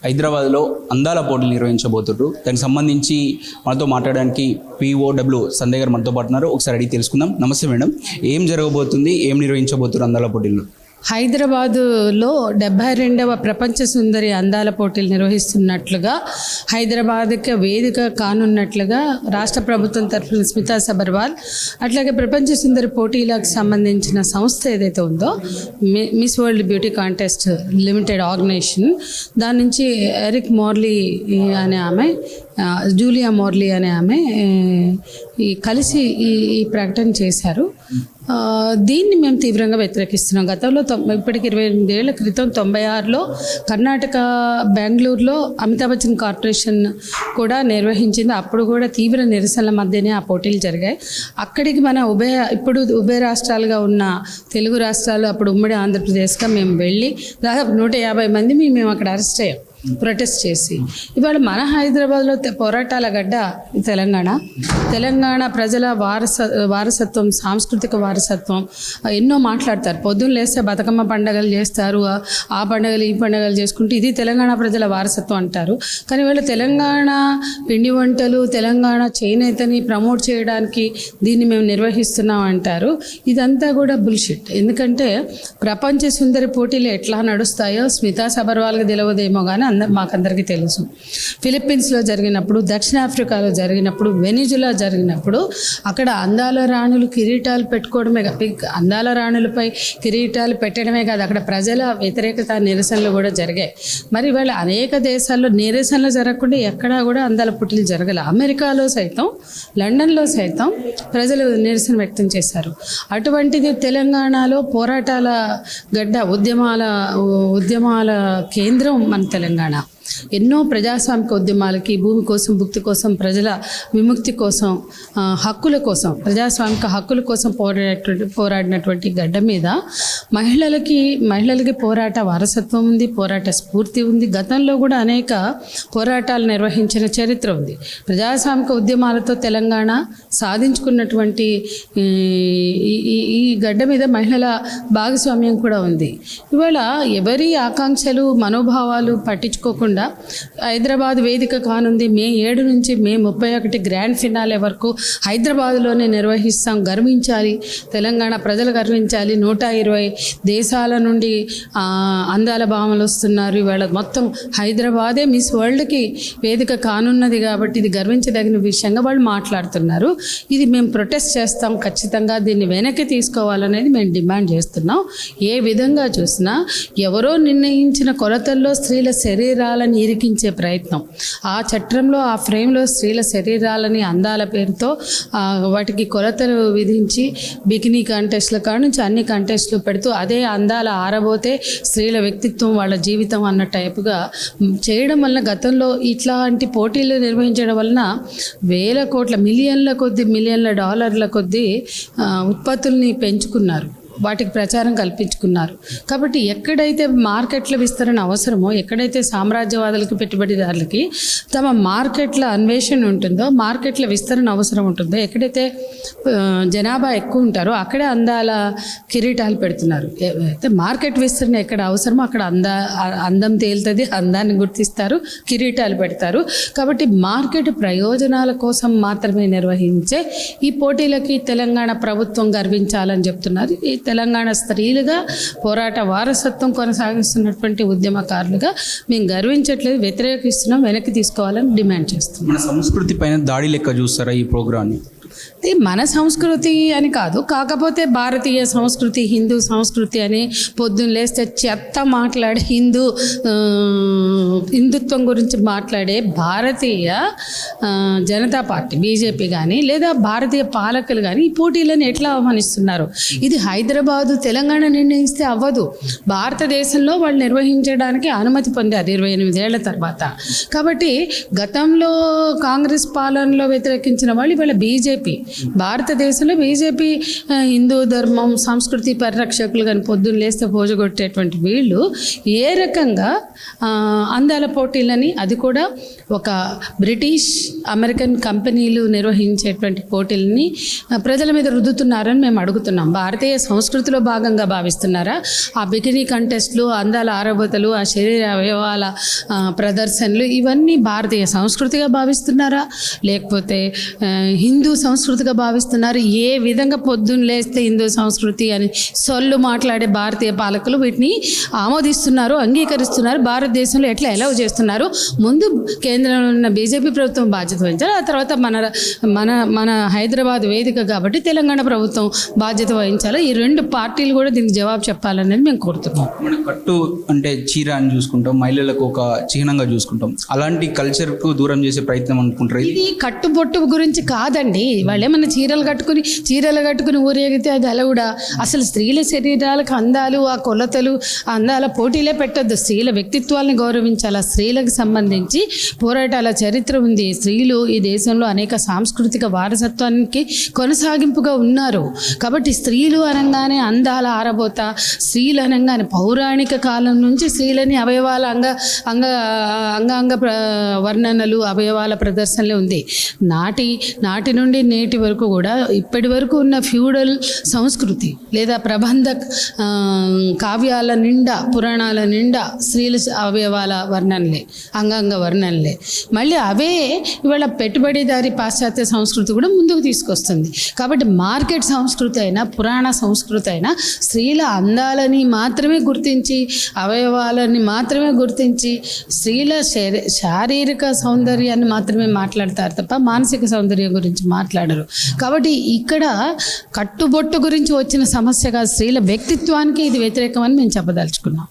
హైదరాబాద్లో అందాల పోటీలు నిర్వహించబోతున్నారు. దానికి సంబంధించి మనతో మాట్లాడడానికి POW సంజయ్ గారు మనతో పాటు ఉన్నారు. ఒకసారి అడిగి తెలుసుకుందాం. నమస్తే మేడం, ఏం జరగబోతుంది, ఏం నిర్వహించబోతున్నారు అందాల పోటీలు? హైదరాబాదులో 72వ ప్రపంచ సుందరి అందాల పోటీలు నిర్వహిస్తున్నట్లుగా, హైదరాబాద్కి వేదిక కానున్నట్లుగా రాష్ట్ర ప్రభుత్వం తరఫున స్మితా సబర్వాల్, అట్లాగే ప్రపంచ సుందరి పోటీలకు సంబంధించిన సంస్థ ఏదైతే ఉందో Miss World beauty contest limited organisation, దాని నుంచి ఎరిక్ మోర్లీ అనే ఆమె, జూలియా మోర్లీ అనే ఆమె కలిసి ఈ ప్రకటన చేశారు. దీన్ని మేము తీవ్రంగా వ్యతిరేకిస్తున్నాం. గతంలో ఇప్పటికి 28 ఏళ్ల క్రితం 96లో కర్ణాటక బెంగళూరులో అమితాబ్ బచ్చన్ కార్పొరేషన్ కూడా నిర్వహించింది. అప్పుడు కూడా తీవ్ర నిరసనల మధ్యనే ఆ పోటీలు జరిగాయి. అక్కడికి మన ఇప్పుడు ఉభయ రాష్ట్రాలుగా ఉన్న తెలుగు రాష్ట్రాలు, అప్పుడు ఉమ్మడి ఆంధ్రప్రదేశ్గా మేము వెళ్ళి దాదాపు 150 మంది మేము అక్కడ అరెస్ట్ అయ్యాం ప్రొటెస్ట్ చేసి. ఇవాళ మన హైదరాబాద్లో పోరాటాల గడ్డ తెలంగాణ ప్రజల వారసత్వం, సాంస్కృతిక వారసత్వం ఎన్నో మాట్లాడతారు. పొద్దున్న లేస్తే బతుకమ్మ పండుగలు చేస్తారు, ఆ పండుగలు ఈ పండుగలు చేసుకుంటూ ఇది తెలంగాణ ప్రజల వారసత్వం అంటారు. కానీ వీళ్ళు తెలంగాణ పిండి వంటలు, తెలంగాణ చేనేతని ప్రమోట్ చేయడానికి దీన్ని మేము నిర్వహిస్తున్నాం అంటారు. ఇదంతా కూడా బుల్షిట్. ఎందుకంటే ప్రపంచ సుందరి పోటీలు ఎట్లా నడుస్తాయో స్మితా సబర్వాల్కి తెలియదేమో కానీ మాకందరికీ తెలుసు. ఫిలిప్పీన్స్లో జరిగినప్పుడు, దక్షిణాఫ్రికాలో జరిగినప్పుడు, వెనిజులా జరిగినప్పుడు అక్కడ అందాల రాణులు కిరీటాలు పెట్టుకోవడమే, అందాల రాణులపై కిరీటాలు పెట్టడమే కాదు, అక్కడ ప్రజల వ్యతిరేకత నిరసనలు కూడా జరిగాయి. మరి ఇవాళ అనేక దేశాల్లో నిరసనలు జరగకుండా ఎక్కడా కూడా అందాల పోటీలు జరగలే. అమెరికాలో సైతం, లండన్లో సైతం ప్రజలు నిరసన వ్యక్తం చేశారు. అటువంటిది తెలంగాణలో పోరాటాల గడ్డ, ఉద్యమాల కేంద్రం మన తెలంగాణ. ఎన్నో ప్రజాస్వామిక ఉద్యమాలకి, భూమి కోసం, భుక్తి కోసం, ప్రజల విముక్తి కోసం, హక్కుల కోసం, ప్రజాస్వామిక హక్కుల కోసం పోరాడినటువంటి గడ్డ మీద మహిళలకి పోరాట వారసత్వం ఉంది, పోరాట స్ఫూర్తి ఉంది. గతంలో కూడా అనేక పోరాటాలు నిర్వహించిన చరిత్ర ఉంది. ప్రజాస్వామిక ఉద్యమాలతో తెలంగాణ సాధించుకున్నటువంటి ఈ గడ్డ మీద మహిళల భాగస్వామ్యం కూడా ఉంది. ఇవాళ ఎవరి ఆకాంక్షలు, మనోభావాలు పట్టించుకోకుండా హైదరాబాద్ వేదిక కానుంది. మే 7 నుంచి మే 31 గ్రాండ్ ఫినాలే వరకు హైదరాబాద్లోనే నిర్వహిస్తాం. గర్వించాలి, తెలంగాణ ప్రజలు గర్వించాలి. 120 దేశాల నుండి అందాల భామలు వస్తున్నారు. ఇవాళ మొత్తం హైదరాబాదే మిస్ వరల్డ్కి వేదిక కానున్నది కాబట్టి ఇది గర్వించదగిన విషయంగా వాళ్ళు మాట్లాడుతున్నారు. ఇది మేము ప్రొటెస్ట్ చేస్తాం. ఖచ్చితంగా దీన్ని వెనక్కి తీసుకోవాలనేది మేము డిమాండ్ చేస్తున్నాం. ఏ విధంగా చూసినా ఎవరో నిర్ణయించిన కొలతల్లో స్త్రీల శరీరాలను ఇరికించే ప్రయత్నం, ఆ చట్టంలో, ఆ ఫ్రేమ్లో స్త్రీల శరీరాలని అందాల పేరుతో వాటికి కొలతలు విధించి బికినీ కాంటెస్ట్ల కాడ నుంచి అన్ని కాంటెస్ట్లు పెడుతూ అదే అందాల ఆరబోతే స్త్రీల వ్యక్తిత్వం, వాళ్ళ జీవితం అన్న టైపుగా చేయడం వలన, గతంలో ఇట్లాంటి పోటీలు నిర్వహించడం వలన వేల కోట్ల, మిలియన్ల డాలర్ల కొద్దీ ఉత్పత్తుల్ని పెంచుకున్నారు, వాటికి ప్రచారం కల్పించుకున్నారు. కాబట్టి ఎక్కడైతే మార్కెట్ల విస్తరణ అవసరమో, ఎక్కడైతే సామ్రాజ్యవాదులకి, పెట్టుబడిదారులకి తమ మార్కెట్ల అన్వేషణ ఉంటుందో, మార్కెట్ల విస్తరణ అవసరం ఉంటుందో, ఎక్కడైతే జనాభా ఎక్కువ ఉంటారో అక్కడే అందాల కిరీటాలు పెడుతున్నారు. అయితే మార్కెట్ విస్తరణ ఎక్కడ అవసరమో అక్కడ అందం తేలుతుంది, అందాన్ని గుర్తిస్తారు, కిరీటాలు పెడతారు. కాబట్టి మార్కెట్ ప్రయోజనాల కోసం మాత్రమే నిర్వహించే ఈ పోటీలకి తెలంగాణ ప్రభుత్వం గర్వించాలని చెప్తున్నారు. ఈ తెలంగాణ స్త్రీలుగా, పోరాట వారసత్వం కొనసాగిస్తున్నటువంటి ఉద్యమకారులుగా మేము గర్వించట్లేదు, వ్యతిరేకిస్తున్నాం, వెనక్కి తీసుకోవాలని డిమాండ్ చేస్తున్నాం. మన సంస్కృతి పైన దాడి లెక్క చూస్తారా ఈ ప్రోగ్రాన్ని? మన సంస్కృతి అని కాదు, కాకపోతే భారతీయ సంస్కృతి, హిందూ సంస్కృతి అని పొద్దున్న లేస్తే చెత్త మాట్లాడే హిందుత్వం గురించి మాట్లాడే భారతీయ జనతా పార్టీ, బీజేపీ కానీ లేదా భారతీయ పాలకులు కానీ ఈ పోటీలను ఎట్లా అవమానిస్తున్నారు? ఇది హైదరాబాదు, తెలంగాణ నిర్ణయిస్తే అవ్వదు. భారతదేశంలో వాళ్ళు నిర్వహించడానికి అనుమతి పొందారు 28 ఏళ్ల తర్వాత. కాబట్టి గతంలో కాంగ్రెస్ పాలనలో వ్యతిరేకించిన వాళ్ళు ఇవాళ బీజేపీ బీజేపీ, భారతదేశంలో బీజేపీ హిందూ ధర్మం సంస్కృతి పరిరక్షకులు కానీ పొద్దున్న లేస్తే పోజగొట్టేటువంటి వీళ్ళు ఏ రకంగా అందాల పోటీలని, అది కూడా ఒక బ్రిటిష్ అమెరికన్ కంపెనీలు నిర్వహించేటువంటి పోటీలని ప్రజల మీద రుద్దుతున్నారని మేము అడుగుతున్నాం. భారతీయ సంస్కృతిలో భాగంగా భావిస్తున్నారా? ఆ బికినీ కంటెస్ట్లు, అందాల ఆరబోతలు, ఆ శరీర అవయవాల ప్రదర్శనలు ఇవన్నీ భారతీయ సంస్కృతిగా భావిస్తున్నారా, లేకపోతే హిందూ సంస్కృతిగా భావిస్తున్నారు? ఏ విధంగా పొద్దున్న లేస్తే హిందూ సంస్కృతి అని సొల్లు మాట్లాడే భారతీయ పాలకులు వీటిని ఆమోదిస్తున్నారు, అంగీకరిస్తున్నారు? భారతదేశంలో ఎట్లా ఎలవ్ చేస్తున్నారు? ముందు కేంద్రంలో ఉన్న బీజేపీ ప్రభుత్వం బాధ్యత వహించాలి, ఆ తర్వాత మన హైదరాబాద్ వేదిక కాబట్టి తెలంగాణ ప్రభుత్వం బాధ్యత వహించాలి. ఈ రెండు పార్టీలు కూడా దీనికి జవాబు చెప్పాలనేది మేము కోరుతున్నాం. మన కట్టు అంటే చీర అని చూసుకుంటాం, మహిళలకు ఒక చిహ్నంగా చూసుకుంటాం. అలాంటి కల్చర్కు దూరం చేసే ప్రయత్నం అనుకుంటారు. ఇది కట్టుబొట్టు గురించి కాదండి. వాళ్ళు ఏమన్నా చీరలు కట్టుకుని ఊరేగితే అది అలా కూడా అసలు స్త్రీల శరీరాలకు అందాలు, ఆ కొలతలు, అందాల పోటీలే పెట్టద్దు. స్త్రీల వ్యక్తిత్వాలను గౌరవించాలి. ఆ స్త్రీలకు సంబంధించి పోరాటాల చరిత్ర ఉంది. స్త్రీలు ఈ దేశంలో అనేక సాంస్కృతిక వారసత్వానికి కొనసాగింపుగా ఉన్నారు. కాబట్టి స్త్రీలు అనగానే అందాల ఆరబోత, స్త్రీలు అనగానే పౌరాణిక కాలం నుంచి స్త్రీలని అవయవాల అంగాంగ వర్ణనలు, అవయవాల ప్రదర్శనలే ఉంది. నాటి నుండి నేటి వరకు కూడా ఇప్పటి వరకు ఉన్న ఫ్యూడల్ సంస్కృతి లేదా ప్రబంధ కావ్యాల నిండా, పురాణాల నిండా స్త్రీల అవయవాల వర్ణనలే, అంగాంగ వర్ణనలే. మళ్ళీ అవే ఇవాళ పెట్టుబడిదారి పాశ్చాత్య సంస్కృతి కూడా ముందుకు తీసుకొస్తుంది. కాబట్టి మార్కెట్ సంస్కృతి అయినా, పురాణ సంస్కృతి అయినా స్త్రీల అందాలని మాత్రమే గుర్తించి, అవయవాలని మాత్రమే గుర్తించి, స్త్రీల శారీరక సౌందర్యాన్ని మాత్రమే మాట్లాడతారు తప్ప మానసిక సౌందర్యం గురించి మాట్లాడరు. కాబట్టి ఇక్కడ కట్టుబొట్టు గురించి వచ్చిన సమస్య కాదు, స్త్రీల వ్యక్తిత్వానికి ఇది వ్యతిరేకమని మేము చెప్పదలుచుకున్నాం.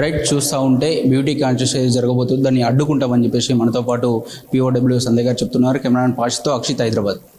రైట్, చూస్తూ ఉంటే బ్యూటీ కాన్షియస్ జరగబోతుంది, దాన్ని అడ్డుకుంటామని చెప్పేసి మనతో పాటు POW సంధ్య గారు చెప్తున్నారు. కెమెరామెన్ పాష్తో అక్షిత్, హైదరాబాద్.